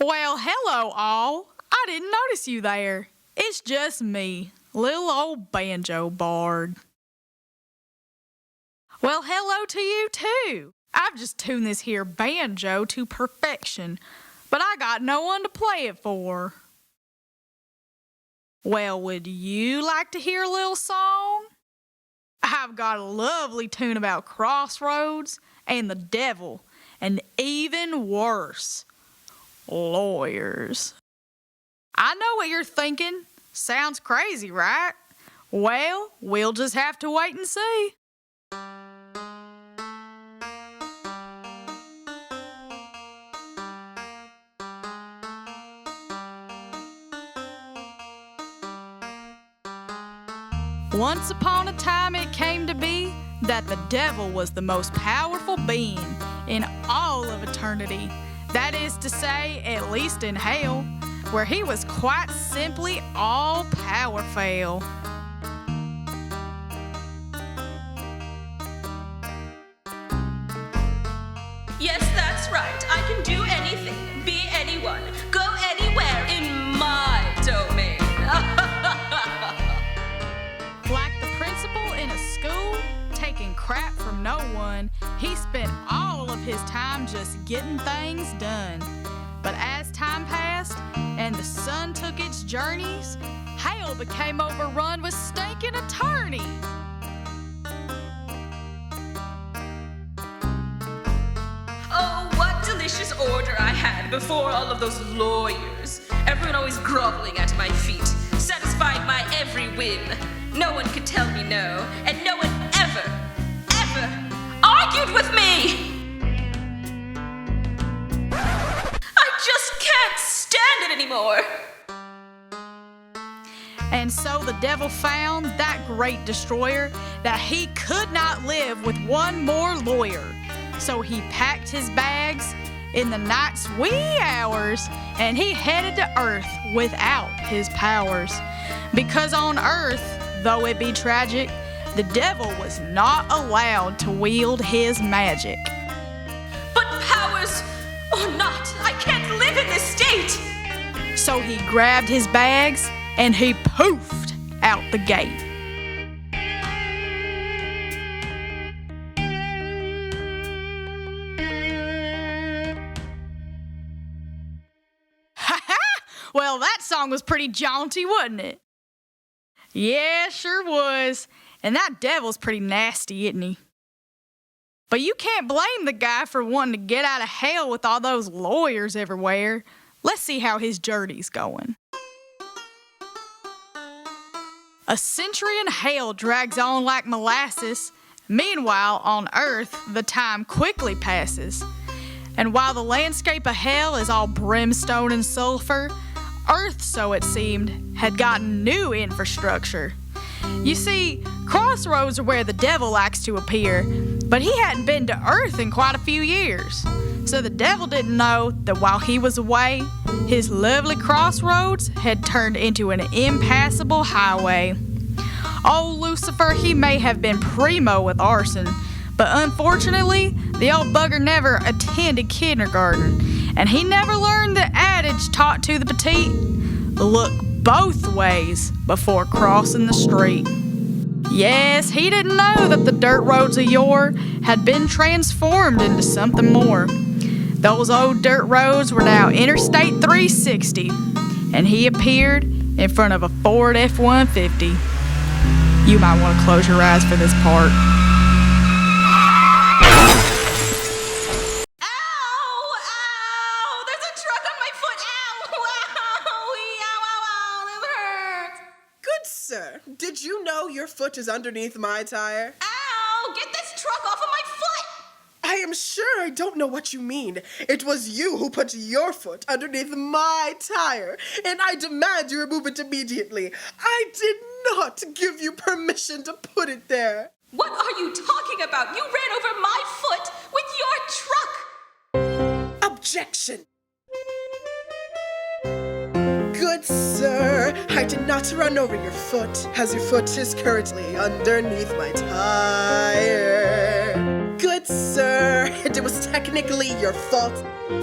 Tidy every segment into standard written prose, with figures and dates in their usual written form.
Well, hello all. I didn't notice you there. It's just me, little old banjo bard. Well, hello to you too. I've just tuned this here banjo to perfection, but I got no one to play it for. Well, would you like to hear a little song? I've got a lovely tune about crossroads and the devil, and even worse, lawyers. I know what you're thinking. Sounds crazy, right? Well, we'll just have to wait and see. Once upon a time it came to be that the devil was the most powerful being in all of eternity. That is to say, at least in hell, where he was quite simply all powerful. Yes, that's right. I can do anything, be anyone, go anywhere in my domain. Like the principal in a school, taking crap from no one, he spent all of his time just getting things done. But as time passed and the sun took its journeys, hell became overrun with stinking attorneys. Oh, what delicious order I had before all of those lawyers. Everyone always groveling at my feet, satisfying my every whim. No one could tell me no, and no one ever argued with me! I just can't stand it anymore! And so the devil found, that great destroyer, that he could not live with one more lawyer. So he packed his bags in the night's wee hours, and he headed to earth without his powers. Because on earth, though it be tragic, the devil was not allowed to wield his magic. But powers or not, I can't live in this state! So he grabbed his bags and he poofed out the gate. Well, that song was pretty jaunty, wasn't it? Yeah, sure was. And that devil's pretty nasty, isn't he? But you can't blame the guy for wanting to get out of hell with all those lawyers everywhere. Let's see how his journey's going. A century in hell drags on like molasses. Meanwhile, on earth, the time quickly passes. And while the landscape of hell is all brimstone and sulfur, earth, so it seemed, had gotten new infrastructure. You see, crossroads are where the devil likes to appear, but he hadn't been to earth in quite a few years. So the devil didn't know that while he was away, his lovely crossroads had turned into an impassable highway. Old Lucifer, he may have been primo with arson, but unfortunately, the old bugger never attended kindergarten, and he never learned the adage taught to the petite, look both ways before crossing the street. Yes, he didn't know that the dirt roads of yore had been transformed into something more. Those old dirt roads were now Interstate 360, and he appeared in front of a Ford F-150. You might want to close your eyes for this part. Sir, did you know your foot is underneath my tire? Ow! Get this truck off of my foot! I am sure I don't know what you mean. It was you who put your foot underneath my tire, and I demand you remove it immediately. I did not give you permission to put it there. What are you talking about? You ran over my foot with your truck! Objection! Good sir, I did not run over your foot, as your foot is currently underneath my tire. Good sir, sir, it was technically your fault,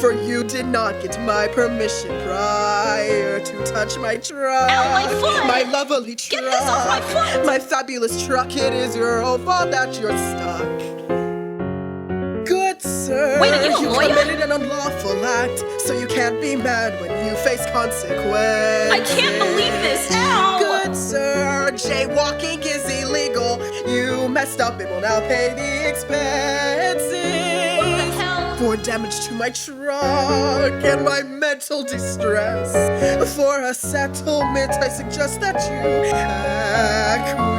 for you did not get my permission prior to touch my truck. Ow, my foot! My lovely truck. Get this off my foot! My fabulous truck, it is your own fault that you're stuck. Good sir, Wait, are you a lawyer? committed an unlawful act, so you can't be mad when you face consequences. I can't believe this! Ow! Good sir, jaywalking is illegal. You messed up and will now pay the expenses. What the hell? For damage to my truck and my mental distress. For a settlement, I suggest that you acquiesce.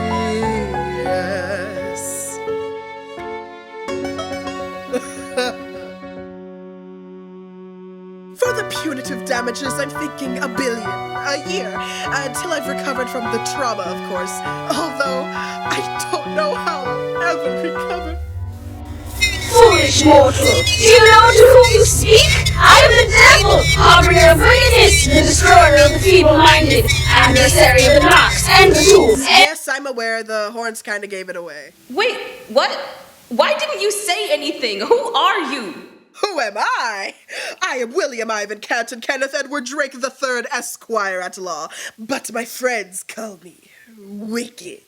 For the punitive damages, I'm thinking $1 billion a year, until I've recovered from the trauma, of course. Although, I don't know how I'll ever recover. Foolish mortal, do you know to whom you speak? I am the devil, harbinger of wickedness, the destroyer of the feeble-minded, adversary of the knocks and the tools. Yes, I'm aware the horns kinda gave it away. Wait, what? Why didn't you say anything? Who are you? Who am I? I am William Ivan Canton Kenneth Edward Drake III, Esquire at law, but my friends call me Wicked.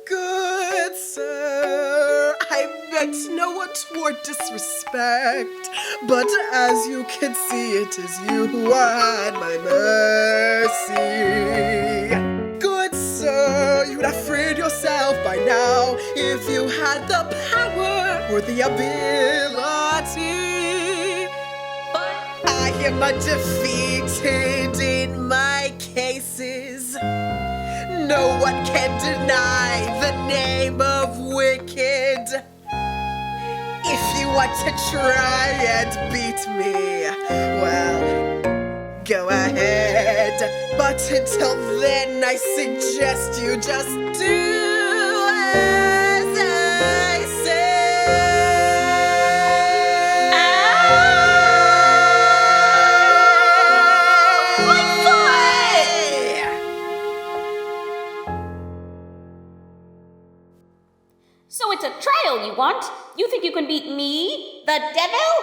Good sir, I meant no untoward disrespect, but as you can see, it is you who are at my mercy. Good sir, you'd have freed yourself by now if you had the power or the ability. But I am undefeated in my cases. No one can deny the name of Wicked. If you want to try and beat me, well, go ahead. But until then, I suggest you just do as I say. So it's a trial you want? You think you can beat me, the devil?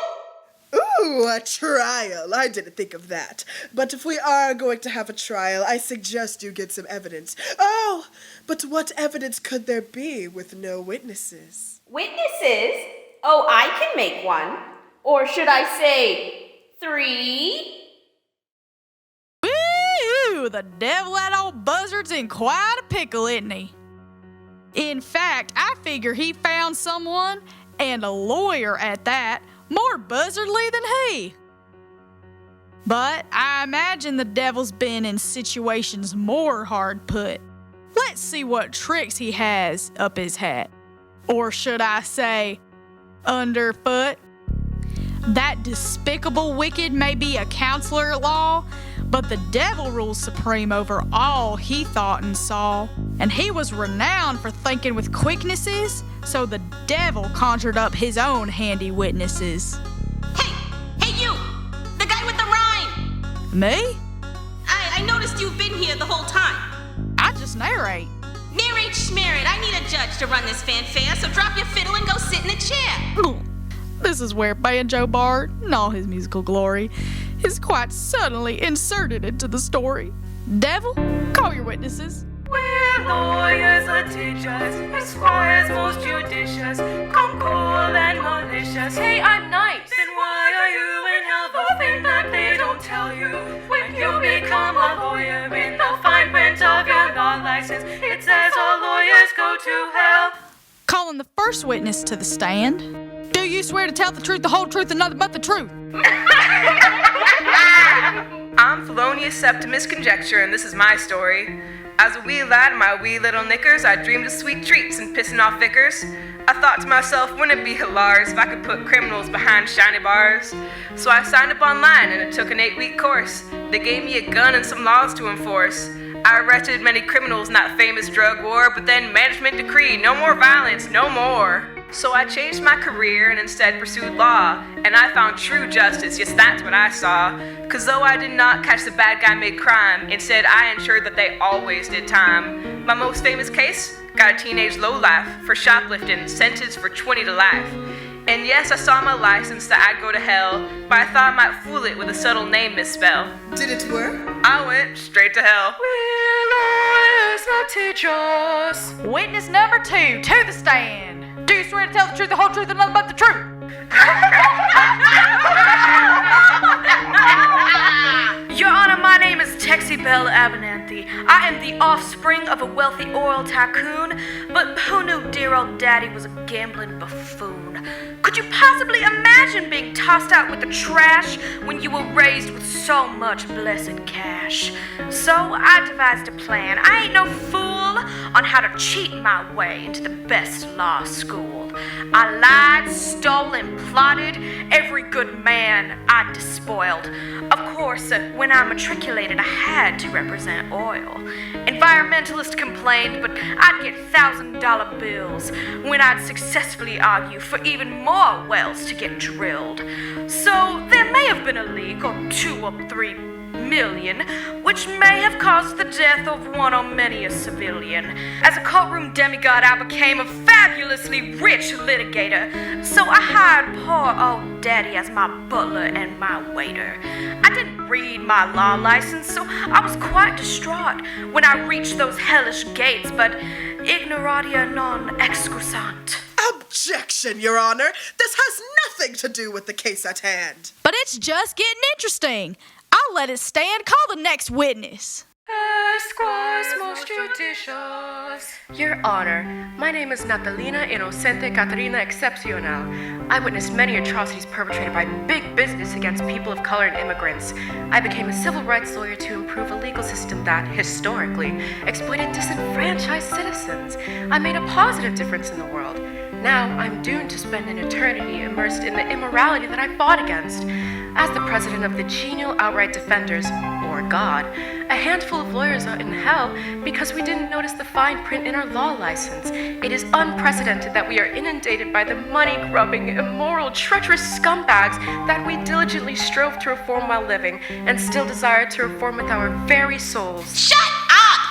Ooh, a trial. I didn't think of that. But if we are going to have a trial, I suggest you get some evidence. Oh, but what evidence could there be with no witnesses? Witnesses? Oh, I can make one. Or should I say 3? Woo! The devil, that old buzzard's in quite a pickle, isn't he? In fact, I figure he found someone, and a lawyer at that, more buzzardly than he. But I imagine the devil's been in situations more hard put. Let's see what tricks he has up his hat. Or should I say, underfoot? That despicable Wicked may be a counselor at law, but the devil rules supreme over all he thought and saw. And he was renowned for thinking with quicknesses, so the devil conjured up his own handy witnesses. hey you! The guy with the rhyme! Me? I noticed you've been here the whole time. I just narrate. Narrate schmerit, I need a judge to run this fanfare, so drop your fiddle and go sit in a chair. This is where Banjo Bard, in all his musical glory, is quite suddenly inserted into the story. Devil, call your witnesses. We're lawyers litigious, esquires most judicious, come cool and malicious. Hey, I'm nice. Then why are you in hell? The thing that they don't tell you. When you become a lawyer, in the fine print of your law license, it says all lawyers go to hell. Calling the first witness to the stand. Do you swear to tell the truth, the whole truth, and nothing but the truth? I'm Felonious Septimus Conjecture, and this is my story. As a wee lad in my wee little knickers, I dreamed of sweet treats and pissing off vicars. I thought to myself, wouldn't it be hilarious if I could put criminals behind shiny bars? So I signed up online and it took an 8-week course. They gave me a gun and some laws to enforce. I arrested many criminals in that famous drug war, but then management decreed, no more violence, no more. So I changed my career and instead pursued law, and I found true justice, yes, that's what I saw. Cause though I did not catch the bad guy made crime, instead I ensured that they always did time. My most famous case? Got a teenage lowlife for shoplifting, sentenced for 20 to life. And yes, I saw my license that I'd go to hell, but I thought I might fool it with a subtle name misspell. Did it work? I went straight to hell. Will lawyers not teach us? Witness number 2, to the stand. Do you swear to tell the truth, the whole truth, and nothing but the truth? Your Honor, my name is Texie Bell Abernathy. I am the offspring of a wealthy oil tycoon, but who knew dear old daddy was a gambling buffoon? Could you possibly imagine being tossed out with the trash when you were raised with so much blessed cash? So I devised a plan. I ain't no fool on how to cheat my way into the best law school. I lied, stole, and plotted. Every good man I despoiled. Of course, when I matriculated, I had to represent oil. Environmentalists complained, but I'd get $1,000 bills when I'd successfully argue for even more wells to get drilled. So there may have been a leak, or 2 or 3 million, which may have caused the death of one or many a civilian. As a courtroom demigod, I became a fabulously rich litigator, so I hired poor old daddy as my butler and my waiter. I didn't read my law license, so I was quite distraught when I reached those hellish gates, but ignorantia non excusant. Objection, Your Honor. This has nothing to do with the case at hand. But it's just getting interesting. I'll let it stand. Call the next witness. Esquires most judicious. Your Honor, my name is Natalina Inocente Catarina Excepcional. I witnessed many atrocities perpetrated by big business against people of color and immigrants. I became a civil rights lawyer to improve a legal system that, historically, exploited disenfranchised citizens. I made a positive difference in the world. Now I'm doomed to spend an eternity immersed in the immorality that I fought against. As the president of the genial outright defenders, or God, a handful of lawyers are in hell because we didn't notice the fine print in our law license. It is unprecedented that we are inundated by the money-grubbing, immoral, treacherous scumbags that we diligently strove to reform while living and still desire to reform with our very souls. Shut up!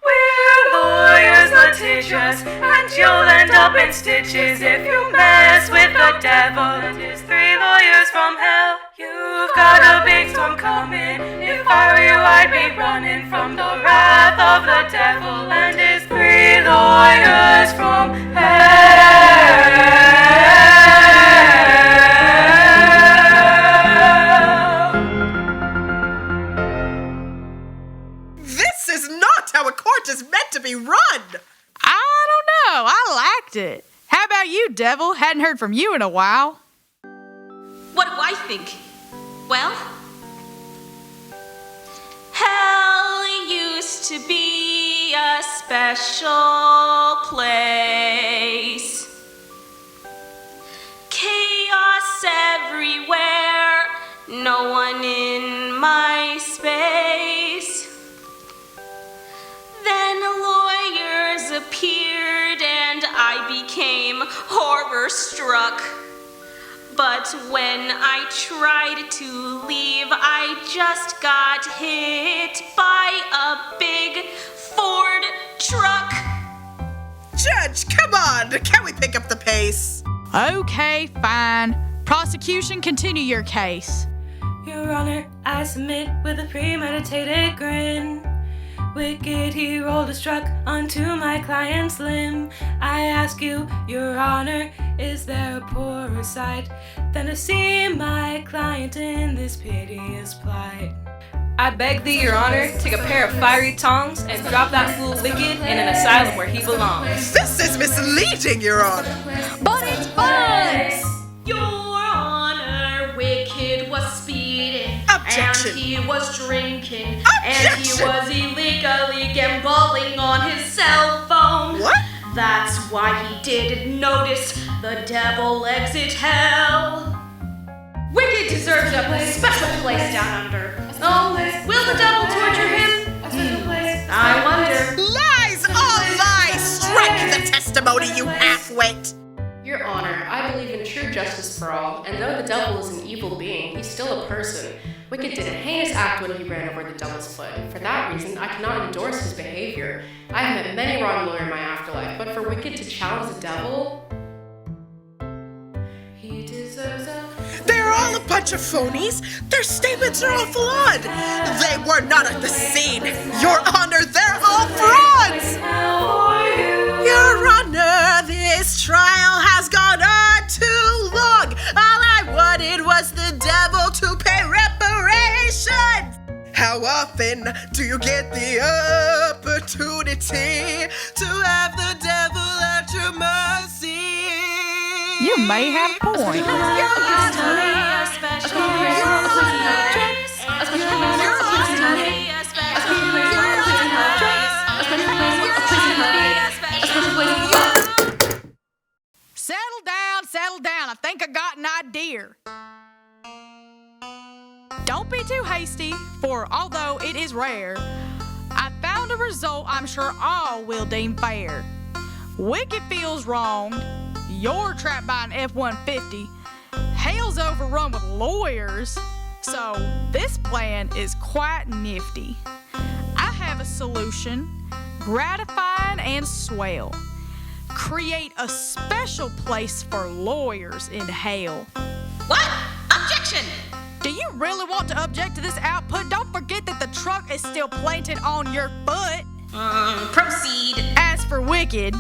We're lawyers litigious, and you'll end up in stitches if you mess with the devil and his 3 lawyers from hell. You've got a big storm coming. If I were you, I'd be running from the wrath of the devil and his 3 lawyers from hell. This is not how a court is meant to be run. I don't know. I liked it. How about you, Devil? Hadn't heard from you in a while. What do I think? Well, hell used to be a special place. Chaos everywhere, no one in my space. Then lawyers appeared and I became horror-struck. But when I tried to leave, I just got hit by a big Ford truck. Judge, come on. Can we pick up the pace? Okay, fine. Prosecution, continue your case. Your Honor, I submit with a premeditated grin. Wicked, he rolled a struck onto my client's limb. I ask you, Your Honor, is there a poorer sight than to see my client in this piteous plight? I beg thee, Your Honor, take a pair of fiery tongs and drop that fool Wicked in an asylum where he belongs. This is misleading, Your Honor. But it's fun! Your Honor, Wicked was speeding. Objection. And he was drinking. Objection. And he was illegally gambling on his cell phone. What? That's why he didn't notice the devil exit hell. Wicked deserves a special place down under. Oh, will the devil torture him? I wonder. Lies, all lies. Strike the testimony, you half-wit. Your Honor, I believe in true justice for all, and though the devil is an evil being, he's still a person. Wicked did a heinous act when he ran over the devil's foot. For that reason, I cannot endorse his behavior. I have met many wrong lawyer in my afterlife, but for Wicked to challenge the devil, he deserves a... They're all a bunch of phonies. Their statements are all flawed. They were not at the scene. Your Honor, they're all frauds. Your Honor, this trial has gone on too long. All I wanted was the devil to pay reparations. How often do you get the opportunity to have the devil at your mercy? You may have a point. Settle down. I think I got an idea. Don't be too hasty, for although it is rare, I found a result I'm sure all will deem fair. Wicked feels wronged. You're trapped by an F-150. Hell's overrun with lawyers. So this plan is quite nifty. I have a solution, gratifying and swell. Create a special place for lawyers in hell. What? Objection! Do you really want to object to this output? Don't forget that the truck is still planted on your foot. Proceed. As for Wicked,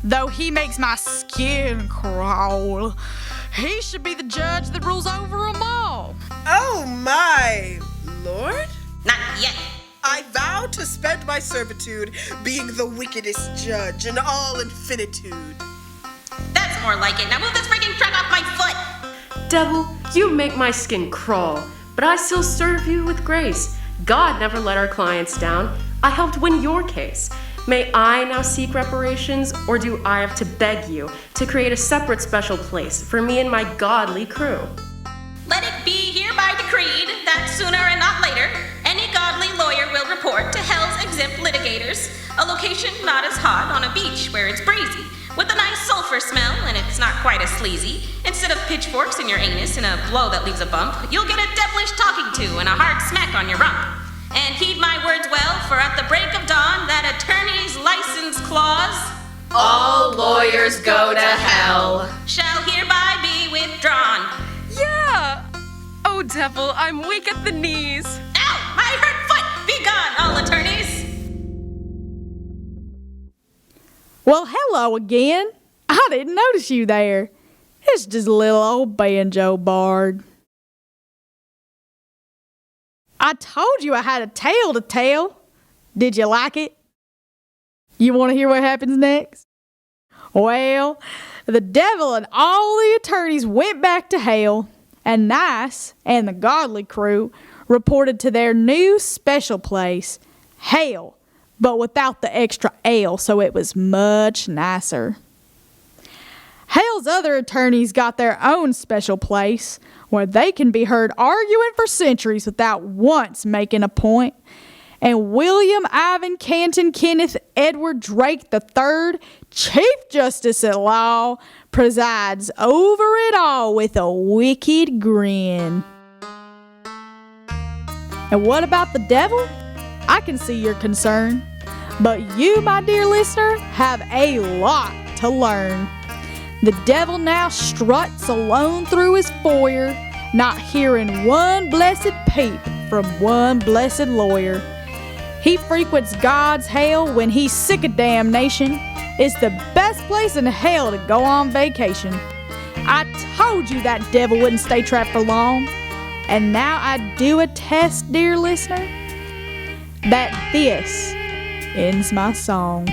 though he makes my skin crawl, he should be the judge that rules over them all. Oh my lord? Not yet. I vow to spend my servitude being the wickedest judge in all infinitude. That's more like it. Now move this freaking truck off my foot. Devil, you make my skin crawl, but I still serve you with grace. God never let our clients down. I helped win your case. May I now seek reparations, or do I have to beg you to create a separate special place for me and my godly crew? Let it be hereby decreed that sooner and not later, any godly lawyer will report to Hell's exempt litigators a location not as hot on a beach where it's breezy, with a nice sulfur smell and it's not quite as sleazy. Instead of pitchforks in your anus and a blow that leaves a bump, you'll get a devilish talking to and a hard smack on your rump. And heed my words well, for at the break of dawn, that attorney's license clause, All lawyers go to hell. shall hereby be withdrawn. Yeah! Oh, devil, I'm weak at the knees. Ow! My hurt foot! Be gone, all attorneys! Well, hello again. I didn't notice you there. It's just a little old banjo bard. I told you I had a tale to tell. Did you like it? You want to hear what happens next? Well, the devil and all the attorneys went back to hell, and Nice and the godly crew reported to their new special place, hell, but without the extra ale, so it was much nicer. Hell's other attorneys got their own special place where they can be heard arguing for centuries without once making a point. And William Ivan Canton Kenneth Edward Drake III, Chief Justice at Law, presides over it all with a wicked grin. And what about the devil? I can see your concern. But you, my dear listener, have a lot to learn. The devil now struts alone through his foyer, not hearing one blessed peep from one blessed lawyer. He frequents God's hell when he's sick of damnation. It's the best place in hell to go on vacation. I told you that devil wouldn't stay trapped for long. And now I do attest, dear listener, that this ends my song.